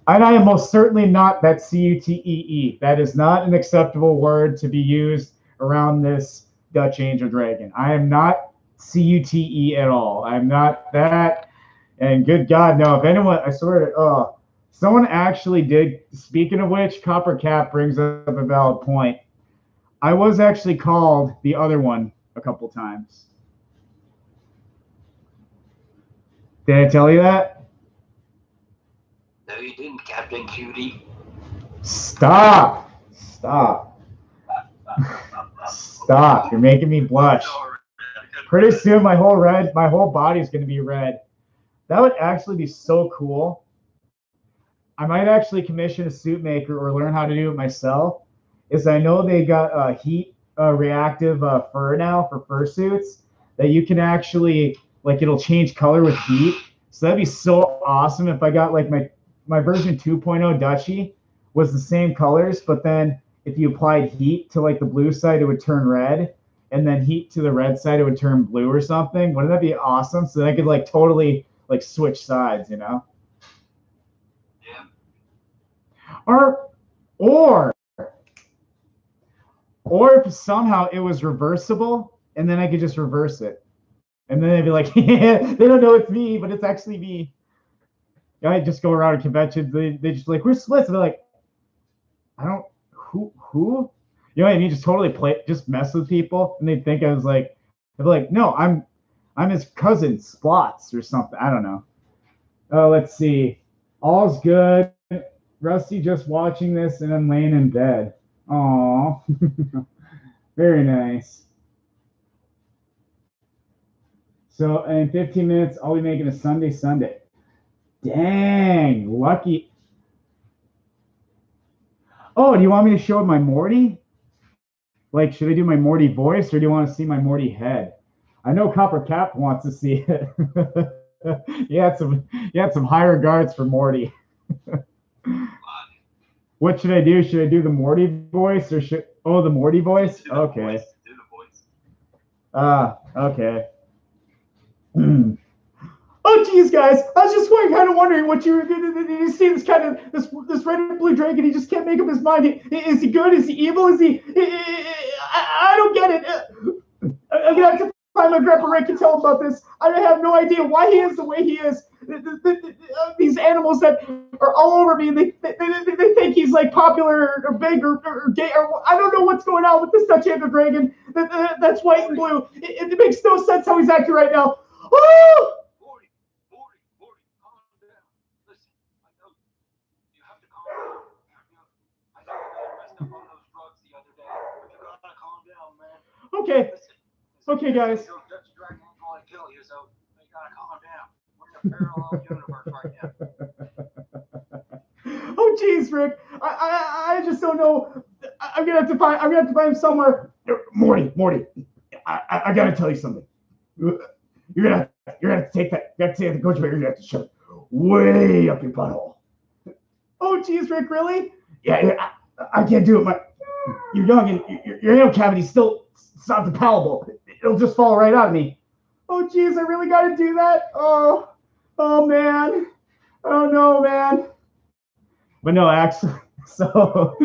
And I am most certainly not that C-U-T-E-E. That is not an acceptable word to be used around this Dutch Angel Dragon. I am not C-U-T-E at all. I'm not that. And good God, no. If anyone, I swear to, someone actually did. Speaking of which, Coppercap brings up a valid point. I was actually called the other one a couple times. Did I tell you that? No, you didn't, Captain Cutie. Stop. Stop. Stop. You're making me blush. Pretty soon my whole body is going to be red. That would actually be so cool. I might actually commission a suit maker or learn how to do it myself. I know they got heat reactive fur now for fursuits that you can actually, like, it'll change color with heat. So that'd be so awesome if I got like my version 2.0 Dutchie was the same colors, but then if you applied heat to like the blue side, it would turn red, and then heat to the red side, it would turn blue or something. Wouldn't that be awesome? So I could like totally like switch sides, Yeah. Or if somehow it was reversible, and then I could just reverse it. And then they'd be like, yeah, they don't know it's me, but it's actually me. I just go around a convention. They just like, where's Splitz? And they're like, I don't, who? You know what I mean? Just totally just mess with people. And they'd think I was like, they'd be like, no, I'm his cousin, Splitz or something. I don't know. Oh, let's see. All's good. Rusty just watching this and I'm laying in bed. Aw. Very nice. So in 15 minutes, I'll be making a Sunday. Dang, lucky. Oh, do you want me to show my Morty? Like, should I do my Morty voice or do you want to see my Morty head? I know Coppercap wants to see it. you had some high regards for Morty. What should I do? Should I do the Morty voice or the Morty voice? Okay. Do the voice. Okay. Oh, geez, guys! I was just kind of wondering what you were going to. You see this red and blue dragon? He just can't make up his mind. Is he good? Is he evil? Is he? I don't get it. I'm gonna have to find my Grandpa Rick and tell him about this. I have no idea why he is the way he is. These animals that are all over me, they think he's like popular or big or gay or I don't know what's going on with this Dutch Dragon that's white and blue. It makes no sense how he's acting right now. Oh! Morty, calm down. Listen, I know you have to calm down. I know you got messed up on those drugs the other day, but you gotta calm down, man. Okay. Listen, Okay, guys. Your Dutch Dragon ain't gonna kill you, so you gotta calm down. We're in a parallel universe right now. Oh, geez, Rick. I just don't know. I'm gonna have to find him somewhere. Morty. I gotta tell you something. You're gonna have to take that. You have to take the coach bear. You're gonna have to shove it way up your butthole. Oh, geez, Rick. Really? Yeah. I can't do it. You're young and your anal cavity's still it's not palatable. It'll just fall right out of me. Oh, geez, I really gotta do that. Oh man. Oh no, man. But no, actually, so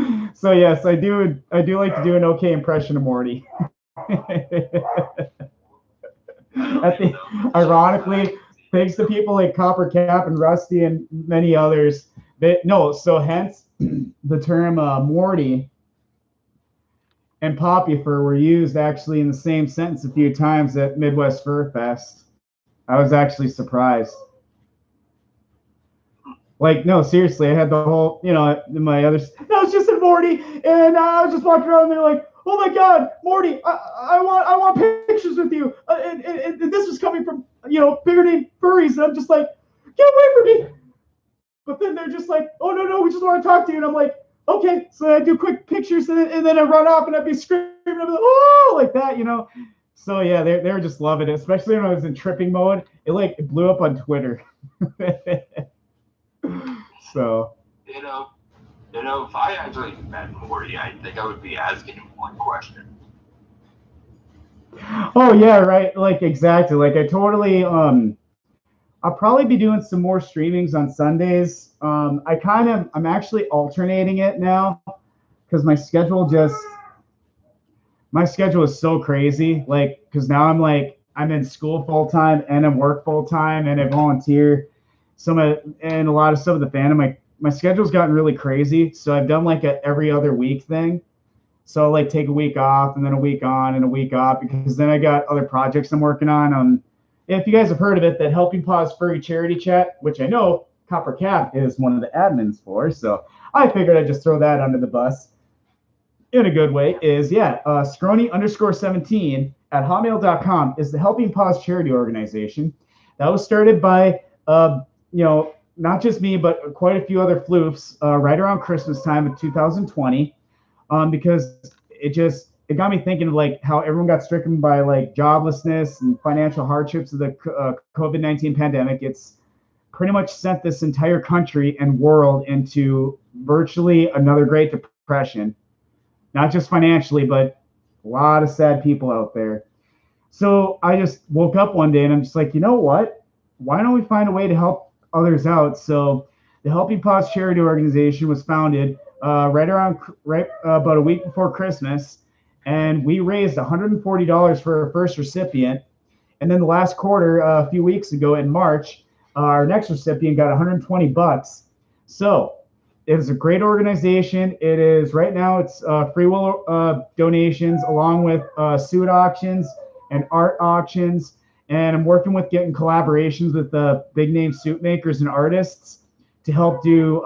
yes, I do like to do an okay impression of Morty. Ironically, thanks to people like Copper Cap and Rusty and many others, hence the term Morty and Poppy Fur were used actually in the same sentence a few times at Midwest Fur Fest. I was actually surprised. Like, no, seriously, I had the whole, my other. No, it's just in Morty, and I was just walking around, and they're like, "Oh my God, Morty, I want pictures with you," and this was coming from, bigger name furries, and I'm just like, "Get away from me!" But then they're just like, "Oh no, we just want to talk to you," and I'm like, "Okay," so I do quick pictures, and then I run off, and I'd be screaming, I'd be like, "Oh!" like that, So yeah, they were just loving it, especially when I was in tripping mode. It blew up on Twitter. So if I actually met Morty, I think I would be asking him one question. Oh yeah, right. Like exactly. Like I totally I'll probably be doing some more streamings on Sundays. I'm actually alternating it now because my schedule is so crazy. Like because now I'm in school full time and I work full time and I volunteer. And a lot of some of the fandom, my schedule's gotten really crazy. So I've done like a every other week thing. So I'll like take a week off and then a week on and a week off because then I got other projects I'm working on. If you guys have heard of it, that Helping Paws Furry Charity Chat, which I know Copper Cap is one of the admins for. So I figured I'd just throw that under the bus in a good way Scrony_17 at hotmail.com is the Helping Paws Charity Organization. That was started by not just me, but quite a few other floofs right around Christmas time of 2020, because it got me thinking of like how everyone got stricken by like joblessness and financial hardships of the COVID-19 pandemic. It's pretty much sent this entire country and world into virtually another Great Depression, not just financially, but a lot of sad people out there. So I just woke up one day and I'm just like, you know what? Why don't we find a way to help others out? So the Helping Paws Charity Organization was founded right about a week before Christmas, and we raised $140 for our first recipient. And then the last quarter, a few weeks ago in March, our next recipient got $120. So it is a great organization. It is right now it's free will donations along with suit auctions and art auctions. And I'm working with getting collaborations with big name suit makers and artists to help do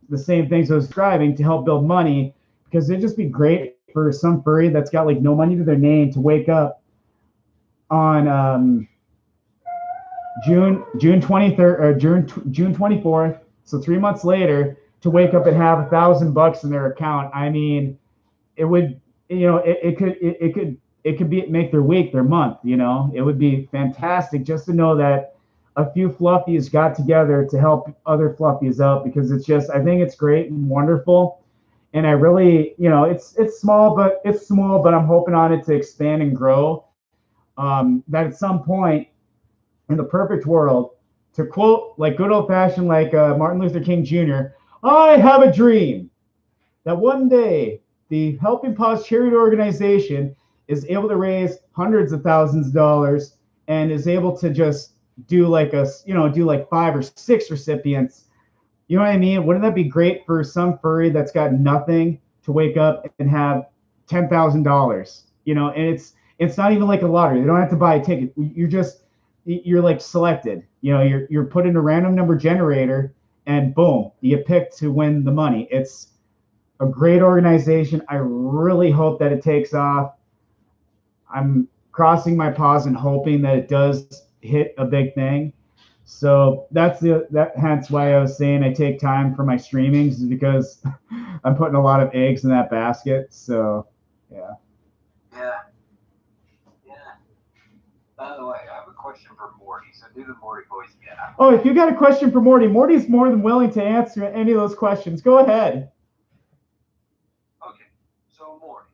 the same things I was describing to help build money, because it'd just be great for some furry that's got like no money to their name to wake up on June 23rd or June 24th. So 3 months later to wake up and have $1,000 in their account. I mean, it would, it could make their week, their month, it would be fantastic just to know that a few fluffies got together to help other fluffies out, because I think it's great and wonderful. And I really, it's small, but I'm hoping on it to expand and grow. That at some point in the perfect world, to quote like good old fashioned, like Martin Luther King Jr., I have a dream that one day the Helping Paws Charity Organization is able to raise hundreds of thousands of dollars and is able to just do like do like 5 or 6 recipients. You know what I mean? Wouldn't that be great for some furry that's got nothing to wake up and have $10,000? And it's not even like a lottery. They don't have to buy a ticket. You're like selected. You're put in a random number generator, and boom, you get picked to win the money. It's a great organization. I really hope that it takes off. I'm crossing my paws and hoping that it does hit a big thing. So hence why I was saying I take time for my streamings, is because I'm putting a lot of eggs in that basket. So yeah. By the way, I have a question for Morty. So do the Morty voice again. Oh, if you got a question for Morty, Morty's more than willing to answer any of those questions. Go ahead. Okay, so Morty,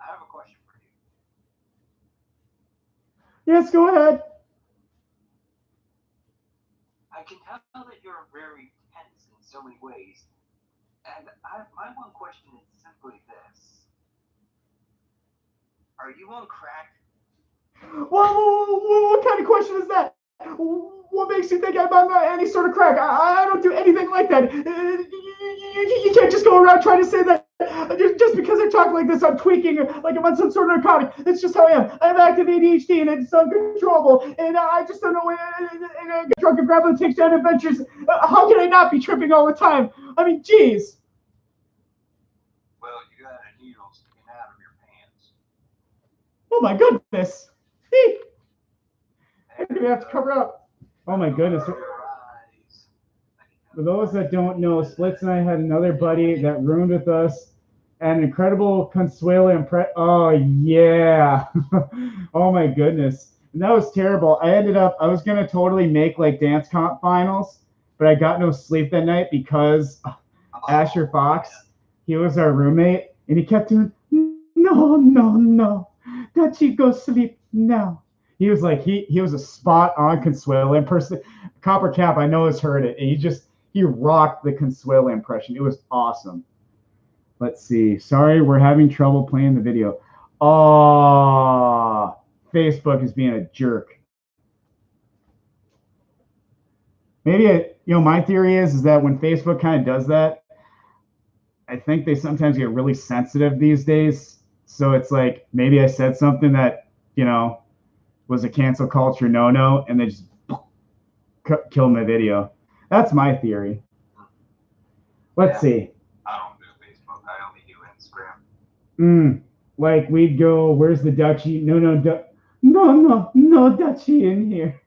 I have a question for you. Yes, go ahead. I can tell that you're very tense in so many ways. And my one question is simply this. Are you on crack? What kind of question is that? What makes you think I'm on any sort of crack? I don't do anything like that. You can't just go around trying to say that just because I talk like this, I'm tweaking, like I'm on some sort of narcotic. It's just how I am. I have active ADHD and it's uncontrollable. And I just don't know when I get drunk and grab and take down adventures. How can I not be tripping all the time? I mean, geez. Well, you got a needle sticking out of your pants. Oh my goodness. We have to cover up. Oh my goodness. For those that don't know, Splitz and I had another buddy that roomed with us. An incredible Consuelo Oh yeah. Oh my goodness. And that was terrible. I was gonna totally make like dance comp finals, but I got no sleep that night because Asher Fox, he was our roommate, and he kept doing, no. That you go sleep now. He was like he was a spot on Consuelo person. Copper Cap, I know has heard it. And he rocked the Consuelo impression. It was awesome. Let's see. Sorry, we're having trouble playing the video. Oh, Facebook is being a jerk. Maybe my theory is that when Facebook kind of does that, I think they sometimes get really sensitive these days. So it's like maybe I said something that was a cancel culture no, and they just kill my video. That's my theory. Let's see. I don't do Facebook. I only do Instagram. Like we'd go, where's the Dutchie? No, Dutchie in here.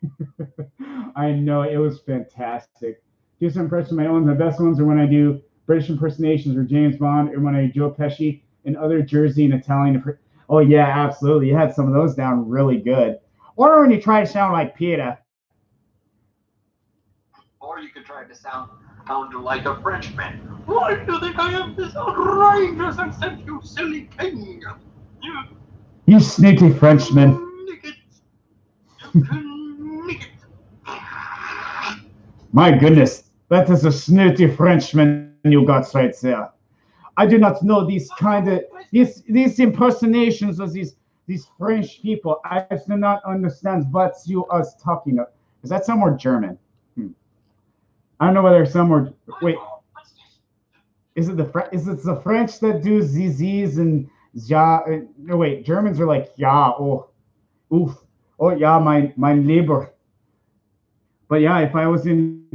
I know, it was fantastic. Do some impressions of my own. The best ones are when I do British impersonations or James Bond, or when I do Joe Pesci and other Jersey and Italian. Oh yeah, absolutely. You had some of those down really good. Or when you try to sound like Peter. Or you could try to sound like a Frenchman. Why do you think I am this outrageous accent, you silly king? You sneaky Frenchman. My goodness, that is a snooty Frenchman you got right there. I do not know these impersonations of these French people. I do not understand what you are talking about. Is that some more German? I don't know whether some more. Wait, is it the French that do z's and ja? No, wait, Germans are like ja. Oh, oof. Oh ja, mein Lieber. But yeah, if I was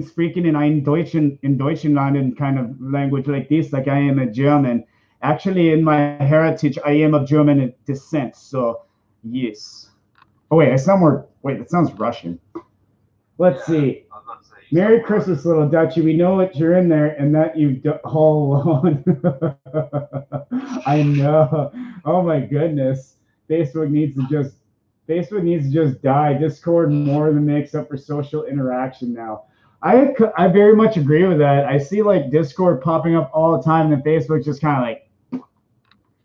speaking in Deutschland in kind of language like this, like I am a German, actually in my heritage, I am of German descent. So yes. Oh wait, that sounds Russian. Let's see. Merry Christmas, little Dutchie. We know that you're in there and that you all alone. I know. Oh my goodness. Facebook needs to just die. Discord more than makes up for social interaction now. I very much agree with that. I see like Discord popping up all the time, and Facebook just kind of like.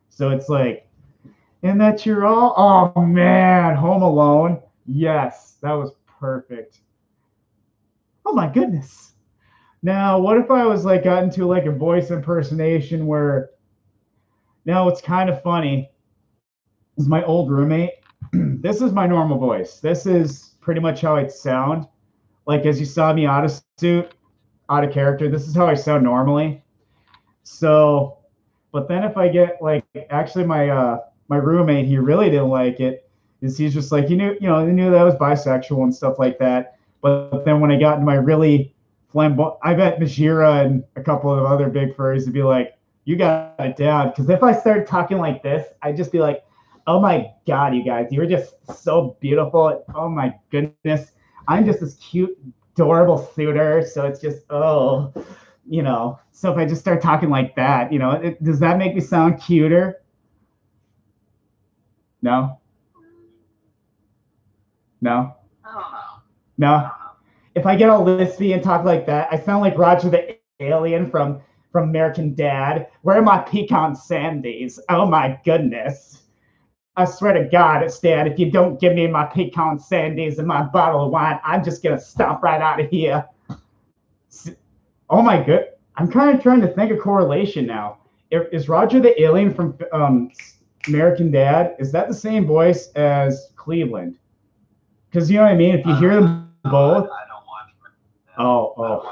So it's like, and that you're all. Oh man, Home Alone. Yes, that was perfect. Oh my goodness. Now, what if I was like got into like a voice impersonation where? Now it's kind of funny. This is my old roommate. This is my normal voice. This is pretty much how I'd sound. Like as you saw me out of suit, out of character. This is how I sound normally. So, but then if I get like, actually my roommate, he really didn't like it. Is he's just like he knew that I was bisexual and stuff like that. But then when I got into my really flamboyant, I bet Majira and a couple of other big furries would be like, "You got it down." Because if I started talking like this, I'd just be like, "Oh my god, you guys, you were just so beautiful. Oh my goodness, I'm just this cute, adorable suitor." So it's just So if I just start talking like that, does that make me sound cuter? No, no, I don't know. no. I don't know. If I get all lispy and talk like that, I sound like Roger the alien from American Dad. Where are my pecan sandies? Oh my goodness. I swear to God, Stan, if you don't give me my pecan sandies and my bottle of wine, I'm just gonna stomp right out of here. Oh my good. I'm kind of trying to think of correlation now. Is Roger the alien from American Dad? Is that the same voice as Cleveland? Because you know what I mean. If you hear them both. I don't watch.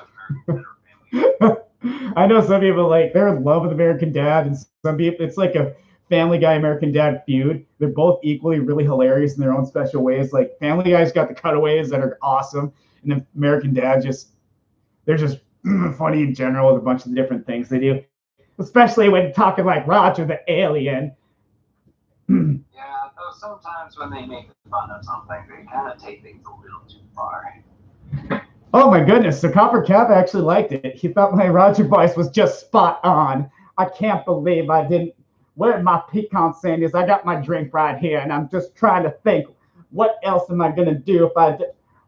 I know some people like they're in love with American Dad, and some people it's like a Family Guy American Dad feud. They're both equally really hilarious in their own special ways. Like Family Guy's got the cutaways that are awesome, and then American Dad they're just funny in general with a bunch of different things they do, especially when talking like Roger the alien. Yeah, though sometimes when they make fun of something, they kind of take things a little too far. Oh my goodness, so Copper Cap actually liked it. He thought my Roger voice was just spot on. I can't believe I didn't. Where my pecan sandies? I got my drink right here, and I'm just trying to think, what else am I gonna do if I?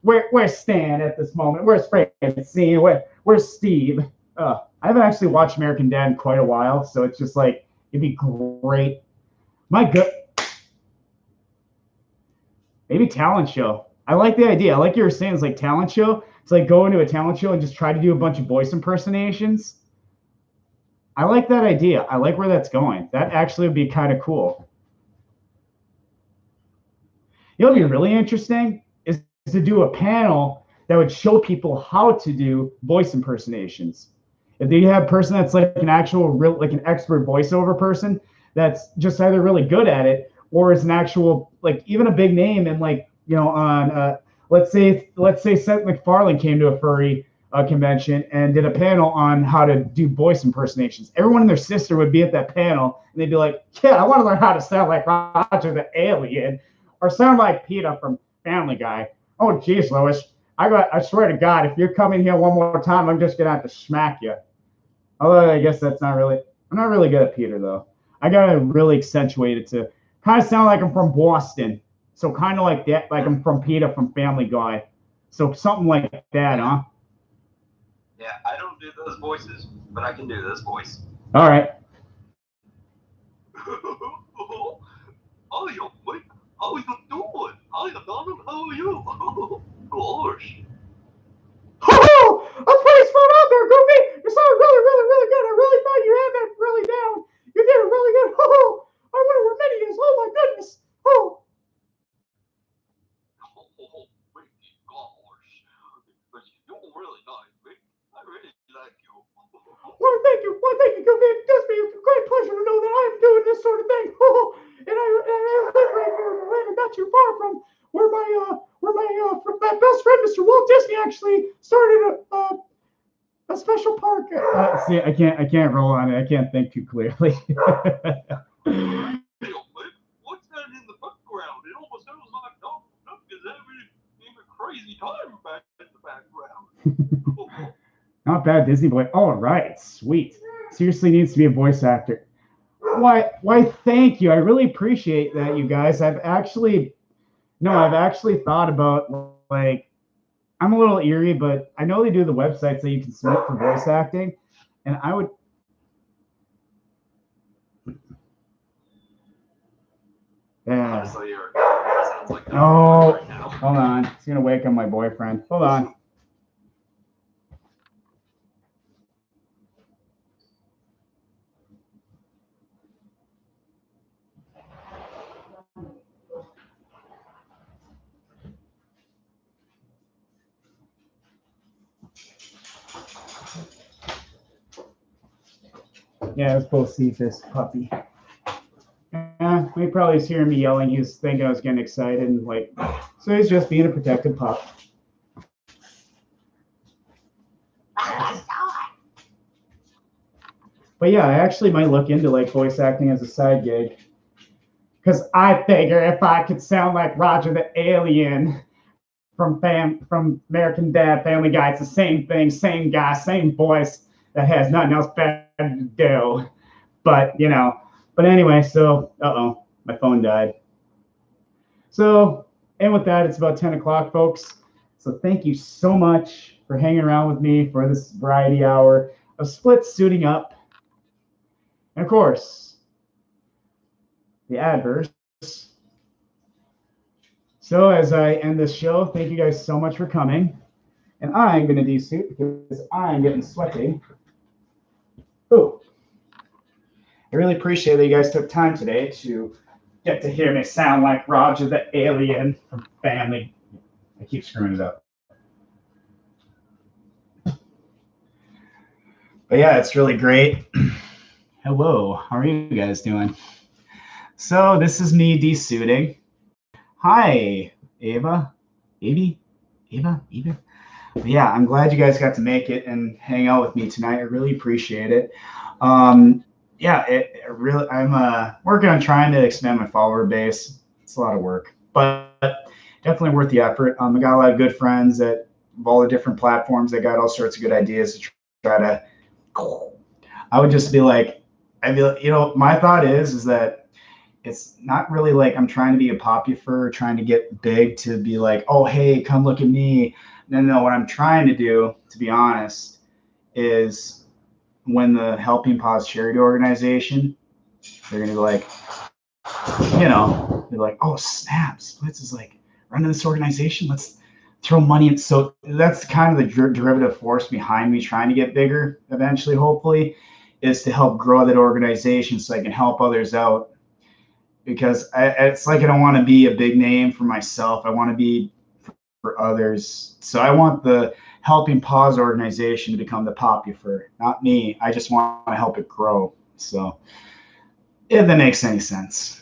Where's Stan at this moment? Where's Francine? Where's Steve? I haven't actually watched American Dad in quite a while, so it's just like it'd be great. My good, maybe talent show. I like the idea. I like you were saying it's like talent show. It's like go into a talent show and just try to do a bunch of voice impersonations. I like that idea. I like where that's going. That actually would be kind of cool. It'll be really interesting is to do a panel that would show people how to do voice impersonations. If you have a person that's like an actual real like an expert voiceover person that's just either really good at it or is an actual like even a big name and like on let's say Seth MacFarlane came to a furry convention and did a panel on how to do voice impersonations. Everyone and their sister would be at that panel and they'd be like, "Yeah, I want to learn how to sound like Roger the alien or sound like PETA from Family Guy." Oh, geez, Lois, I swear to God, if you're coming here one more time, I'm just gonna have to smack you. Although I guess that's not really. I'm not really good at Peter though. I gotta really accentuate it to kind of sound like I'm from Boston. So kind of like that, like I'm from Peter from Family Guy. So something like that, huh? Yeah, I don't do those voices, but I can do this voice. All right. Oh, you what? How you doing? Hi, Donald. How are you? Gosh. Oh, a place fun out there, Goofy. You sound really, really, really good. I really thought you had that really down. You did it really good. Oh, I wonder where Minnie is. Oh my goodness. Oh. Wait, gosh. But you're really nice, Vic. I really like you. Well, thank you. Well, thank you, Goofy. It does me a great pleasure to know that I am doing this sort of thing. Oh, and I live right here in Atlanta, not too far from where my best friend, Mr. Walt Disney, actually started a special park. See, I can't roll on it. I can't think too clearly. What's that in the background? It almost sounds like Duck is having a crazy time back in the background. Not bad, Disney boy. All right, sweet. Seriously needs to be a voice actor. Why? Thank you. I really appreciate that, you guys. I've actually thought about like I'm a little eerie, but I know they do the websites that you can submit for voice acting, and I would. Yeah. Honestly, sounds like Oh, right now. hold on. It's gonna wake up my boyfriend. Hold on. Yeah, let's both see this puppy. He probably was hearing me yelling. He was thinking I was getting excited and like, so he's just being a protective pup. But yeah, I actually might look into like voice acting as a side gig. Because I figure if I could sound like Roger the Alien from American Dad, Family Guy, it's the same thing, same guy, same voice that has nothing else better to do. But you know, but anyway, so my phone died. So, and with that, it's about 10 o'clock, folks. So thank you so much for hanging around with me for this variety hour of Splitz suiting up. And of course, the adverse. So as I end this show, thank you guys so much for coming. And I'm going to de-suit because I'm getting sweaty. Ooh. I really appreciate that you guys took time today to get to hear me sound like Roger the Alien from Family. I keep screwing it up. But yeah, it's really great. Hello, how are you guys doing? So this is me de-suiting. Hi, Ava. Ava. But yeah, I'm glad you guys got to make it and hang out with me tonight. I really appreciate it. Yeah, I'm working on trying to expand my follower base. It's a lot of work, but definitely worth the effort. I got a lot of good friends at all the different platforms. They got all sorts of good ideas to try to. I would just be like, my thought is that it's not really like I'm trying to be a popular, trying to get big to be like, oh, hey, come look at me. No, what I'm trying to do, to be honest, is when the Helping Paws charity organization, they're going to be like, they're like, oh, snap, Splitz is like running this organization. Let's throw money in. So that's kind of the derivative force behind me trying to get bigger eventually, hopefully, is to help grow that organization so I can help others out. Because it's like I don't want to be a big name for myself. I want to be for others. So I want the Helping Paws organization to become the popular, not me. I just want to help it grow. So if that makes any sense.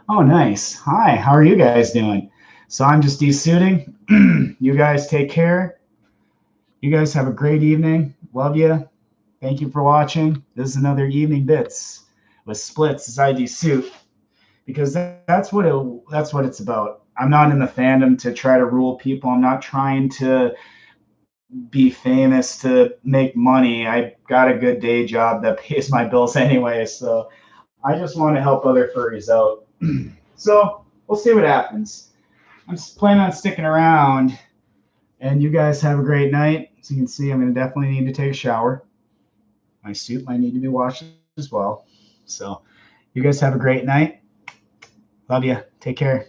Oh, nice. Hi, how are you guys doing? So I'm just de-suiting. You guys take care. You guys have a great evening. Love you. Thank you for watching. This is another Evening Bitz with Splitz as I de-suit, because that's what it's about. I'm not in the fandom to try to rule people. I'm not trying to be famous to make money. I got a good day job that pays my bills anyway, so I just want to help other furries out. So we'll see what happens. I'm just planning on sticking around, and you guys have a great night. As you can see, I'm going to definitely need to take a shower. My suit might need to be washed as well. So you guys have a great night. Love you. Take care.